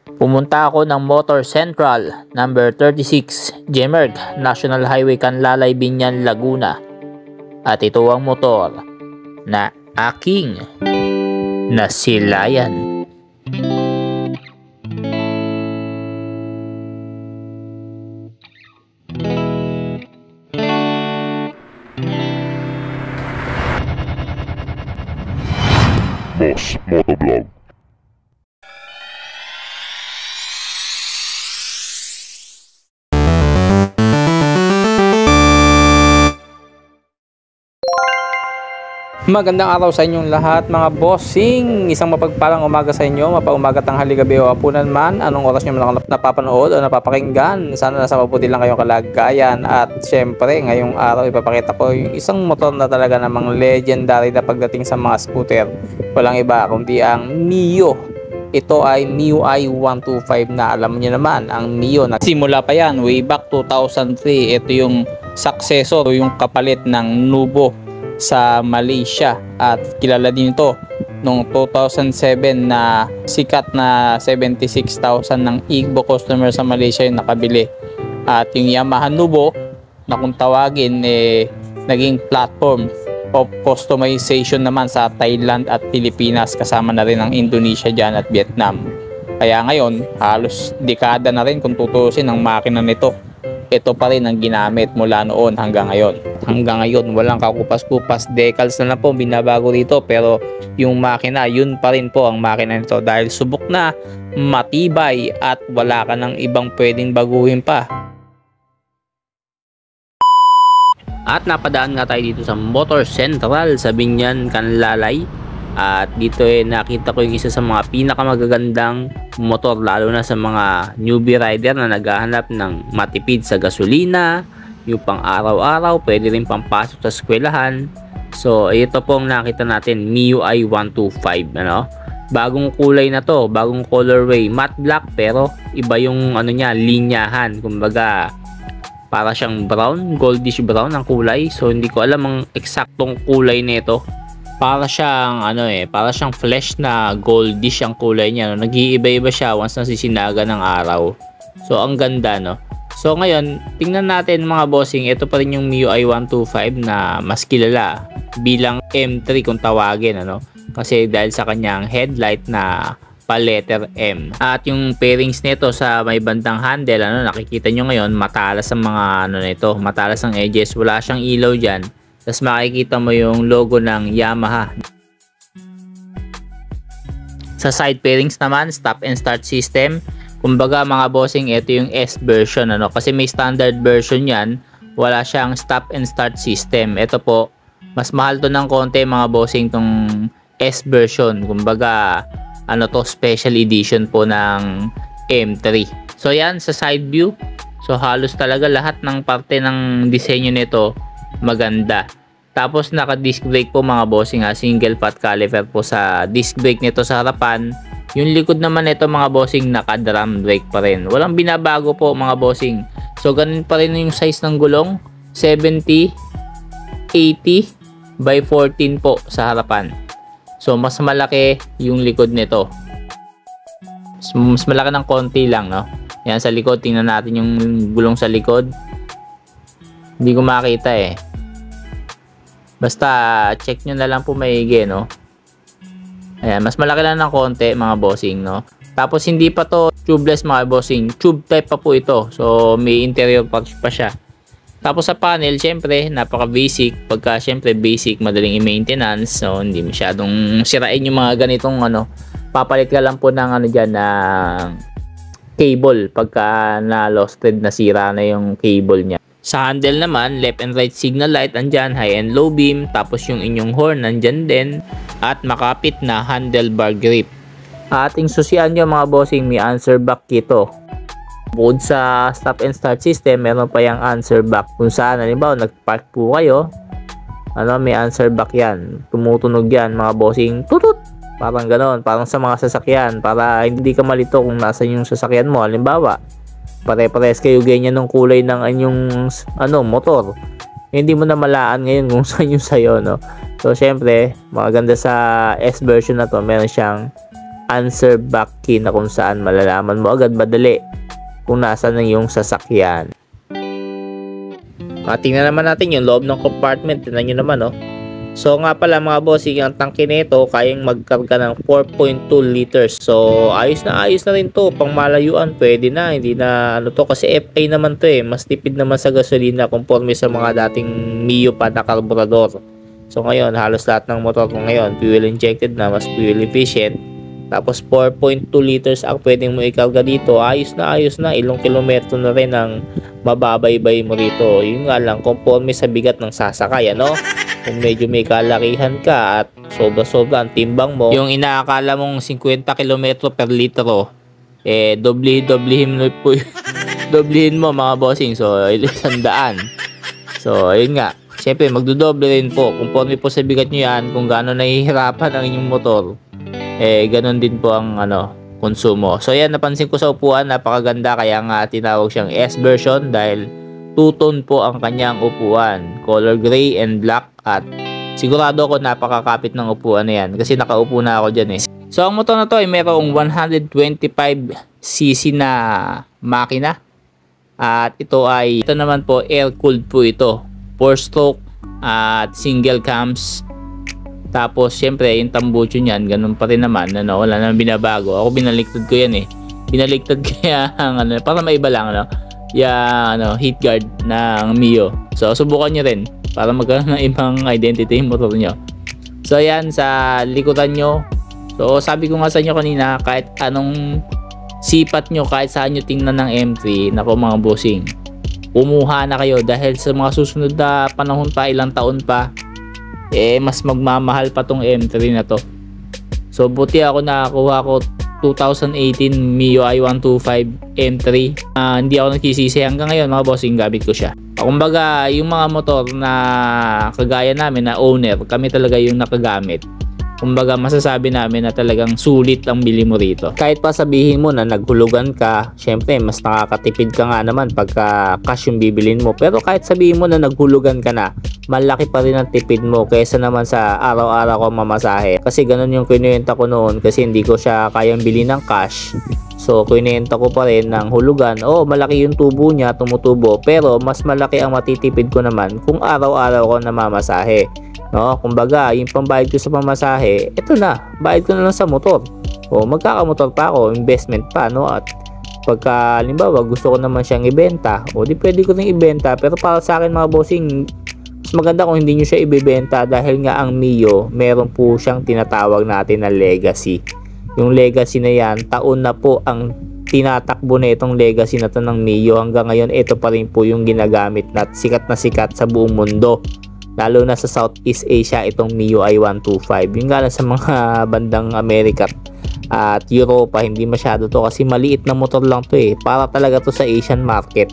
Pumunta ako ng Motor Central, number 36, Gemerg, National Highway Canlalay, Binyan, Laguna. At ito ang motor na aking nasilayan. Boss Motovlog. Magandang araw sa inyong lahat mga bossing. Isang mapagpalang umaga sa inyo, mapaumaga, tanghali, gabi o hapunan man. Anong oras nyo man napapanood o napapakinggan, sana nasa mabuti lang kayong kalagayan. At syempre ngayong araw ipapakita ko yung isang motor na talaga namang legendary na pagdating sa mga scooter. Walang iba kundi ang Mio. Ito ay MIUI 125 na alam niyo naman ang Mio. Simula pa yan way back 2003. Ito yung successor o yung kapalit ng Nubo sa Malaysia at kilala din ito noong 2007 na sikat na 76,000 ng Igbo customer sa Malaysia yung nakabili. At yung Yamaha Nubo na kung tawagin naging platform of customization naman sa Thailand at Pilipinas, kasama na rin ang Indonesia dyan at Vietnam. Kaya ngayon halos dekada na rin kung tutusin ang makina nito. Ito pa rin ang ginamit mula noon hanggang ngayon. Hanggang ngayon, walang kakupas-kupas. Decals na lang po binabago dito, pero yung makina, yun pa rin po ang makina nito dahil subok na, matibay at wala ka ng ibang pwedeng baguhin pa. At napadaan nga tayo dito sa Motor Central sa Binyan, Canlalay. At dito nakita ko yung isa sa mga pinakamagagandang motor, lalo na sa mga newbie rider na naghahanap ng matipid sa gasolina, yung pang araw-araw, pwede rin pampasok sa eskwelahan. So ito pong nakita natin, MIUI 125, ano? Bagong kulay na to, bagong colorway, matte black, pero iba yung ano niya, linyahan. Kumbaga para siyang brown, goldish brown ang kulay. So hindi ko alam ang eksaktong kulay nito. Para siyang para siyang flesh na goldish ang kulay niya, no? Nag-iiba-iba siya once nasisinaga ng araw. So ang ganda, no? So ngayon, tingnan natin mga bossing, ito pa rin yung MIUI 125 na mas kilala bilang M3 kung tawagin, ano? Kasi dahil sa kanyang headlight na pa letter M. At yung pairings nito sa may bandang handle, ano, nakikita nyo ngayon, matalas ang mga nito, matalas ang edges, wala siyang ilaw diyan. Tapos makikita mo yung logo ng Yamaha. Sa side pairings naman, stop and start system. Kumbaga mga bossing, ito yung S version, ano? Kasi may standard version yan, wala siyang stop and start system. Ito po, mas mahal to ng konti mga bossing tong S version. Kumbaga, ano to, special edition po ng M3. So yan, sa side view. So halos talaga lahat ng parte ng disenyo nito maganda. Tapos naka disc brake po mga bossing, single pot caliper po sa disc brake nito sa harapan. Yung likod naman nito mga bossing, naka drum brake pa rin. Walang binabago po mga bossing. So ganun pa rin yung size ng gulong, 70 80 by 14 po sa harapan. So mas malaki yung likod nito. Mas malaki ng konti lang, no? Yan sa likod, tingnan natin yung gulong sa likod. Hindi ko makita Basta check nyo na lang po maigi, no? Ayan, mas malaki lang ng konti mga bossing, no? Tapos hindi pa to tubeless mga bossing, tube type pa po ito. So may interior parts pa siya. Tapos sa panel, syempre napaka basic. Pagka syempre basic, madaling i-maintenance. So hindi masyadong sirain yung mga ganitong papalit ka lang po ng diyan ng cable pagka na lost thread, nasira na yung cable niya. Sa handle naman, left and right signal light andyan, high and low beam, tapos yung inyong horn nandyan din, at makapit na handlebar grip. Ating susian nyo mga bossing, may answer back kito. Bukod sa stop and start system, meron pa yung answer back. Kung saan, halimbawa, nagpark po kayo, may answer back yan. Tumutunog yan mga bossing, tutut! Parang ganon, parang sa mga sasakyan, para hindi ka malito kung nasan yung sasakyan mo. Halimbawa, pare-pares kayo ganyan ng kulay ng anyong motor, hindi mo na malaan ngayon kung saan yung sayo, no? So syempre maganda sa S version na to, meron siyang answer back key na kung saan malalaman mo agad madali kung nasaan ang iyong sasakyan. Tingnan naman natin yung loob ng compartment. Tingnan nyo naman, oh. So nga pala mga bossing, ang tangke nito kayang magkarga ng 4.2 liters. So ayos na rin to, pang malayuan pwede na, hindi na ano to kasi FA naman to mas tipid naman sa gasolina conforme sa mga dating Mio pa na karburador. So ngayon halos lahat ng motor ko ngayon fuel injected na, mas fuel efficient. Tapos 4.2 liters ang pwedeng mo ikarga dito. Ayos na, ilang kilometro na rin ang mababaybay mo rito. Yun nga lang, conforme sa bigat ng sasakay, ano? Kung medyo may kalakihan ka at sobra-sobra ang timbang mo, yung inaakala mong 50 km per litro, doblehin mo po doblehin mo mga bossing. So 100. So ayun nga, syempre magdodoble rin po conforme po sa bigat nyo yan, kung gaano nahihirapan ang inyong motor, ganun din po ang konsumo. So yan, napansin ko sa upuan, napakaganda, kaya nga tinawag siyang S version dahil two-tone po ang kanyang upuan, color gray and black, at sigurado ako napakakapit ng upuan na yan kasi nakaupo na ako dyan So ang motor na to ay mayroong 125cc na makina, at ito naman po air cooled po ito, 4-stroke at single cams. Tapos syempre yung tambucho niyan ganun pa rin naman, wala nang binabago. Ako binaliktad ko yan binaliktad kaya para maiba lang yung heat guard ng Mio. So subukan nyo rin para magkaroon ng ibang identity yung motor nyo. So yan sa likuran nyo. So sabi ko nga sa inyo kanina, kahit anong sipat nyo, kahit saan nyo tingnan ng M3, nako mga bossing, umuha na kayo dahil sa mga susunod na panahon pa, ilang taon pa, mas magmamahal pa tong M3 na to. So buti ako nakakuha ko 2018 Mio i125 M3. Hindi ako nagsisisi hanggang ngayon mga bossing, gamit ko siya. Kumbaga yung mga motor na kagaya namin na owner, kami talaga yung nakagamit. Kumbaga masasabi namin na talagang sulit ang bili mo rito. Kahit pa sabihin mo na naghulugan ka, syempre mas nakakatipid ka nga naman pagka cash yung bibilin mo. Pero kahit sabihin mo na naghulugan ka na, malaki pa rin ang tipid mo kaysa naman sa araw-araw ko mamasahe. Kasi ganun yung kinuwenta ko noon, kasi hindi ko siya kayang bilhin ng cash. So kinuwenta ko pa rin ng hulugan. Malaki yung tubo niya, tumutubo, pero mas malaki ang matitipid ko naman kung araw-araw ko namamasahe. Kumbaga yung pambayad ko sa pamasahe, ito na, bayad ko na lang sa motor. Magkakamotor pa ako, investment pa, at pagka halimbawa gusto ko naman siyang ibenta, di pwede ko rin ibenta. Pero para sa akin mga bossing, mas maganda kung hindi nyo siya ibebenta, dahil nga ang Mio meron po siyang tinatawag natin na legacy. Yung legacy na yan, taon na po ang tinatakbo na itong legacy na to ng Mio. Hanggang ngayon ito pa rin po yung ginagamit na sikat sa buong mundo, lalo na sa Southeast Asia, itong Mio i125. Yung nga lang sa mga bandang America at Europa, hindi masyado to kasi maliit na motor lang to para talaga to sa Asian market.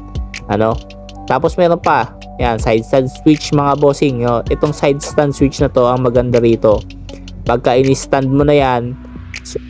Tapos meron pa yan, side stand switch mga bossing. Itong side stand switch na to, ang maganda rito, pagka ini-stand mo na yan,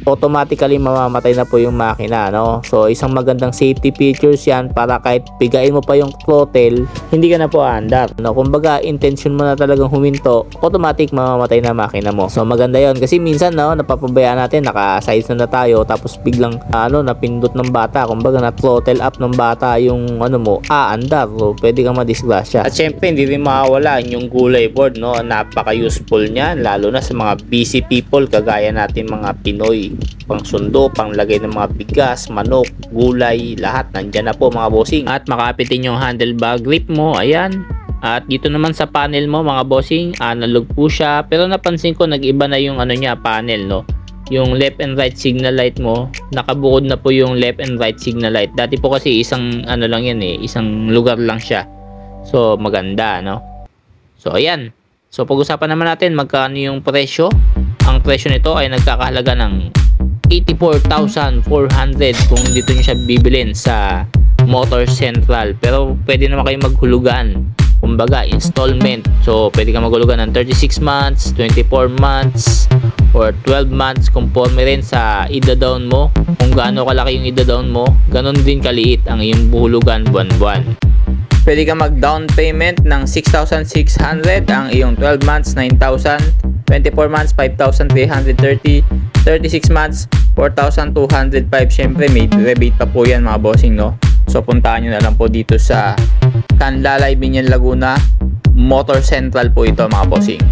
automatically mamamatay na po yung makina. So isang magandang safety features yan, para kahit pigain mo pa yung throttle, hindi ka na po aandar. Kumbaga intention mo na talagang huminto, automatic mamamatay na makina mo. So maganda yon, kasi minsan napapabayaan natin, naka-size na tayo, tapos biglang napindot ng bata, kumbaga na throttle up ng bata yung aandar. So pwede kang madisgrasya. At syempre hindi rin mawawala yung gulay board, napaka useful niyan, lalo na sa mga busy people kagaya natin mga Pinoy. Pang sundo, pang lagay ng mga bigas, manok, gulay, lahat nandyan na po mga bossing. At makapitin yung handlebar grip mo, ayan. At dito naman sa panel mo mga bossing, analog po siya, pero napansin ko nag-iba na yung panel, yung left and right signal light mo, nakabukod na po yung left and right signal light. Dati po kasi isang lang yan isang lugar lang siya. So maganda, So ayan. So pag-usapan naman natin magkano yung presyo. Ang presyo nito ay nagkakahalaga ng 84,400 kung dito nyo siya bibilin sa Motor Central. Pero pwede naman kayo maghulugan, kumbaga installment. So pwede ka maghulugan ng 36 months, 24 months, or 12 months, conforme rin sa ida-down mo. Kung gaano kalaki yung ida-down mo, ganon din kaliit ang iyong buhulugan buwan-buwan. Pwede ka mag-down payment ng 6,600, ang iyong 12 months 9,000. 24 months, 5,330. 36 months, 4,205. Syempre, may rebate pa po yan mga bossing, no? So, puntahan nyo na lang po dito sa Canlalay, Binyan, Laguna. Motor Central po ito mga bossing.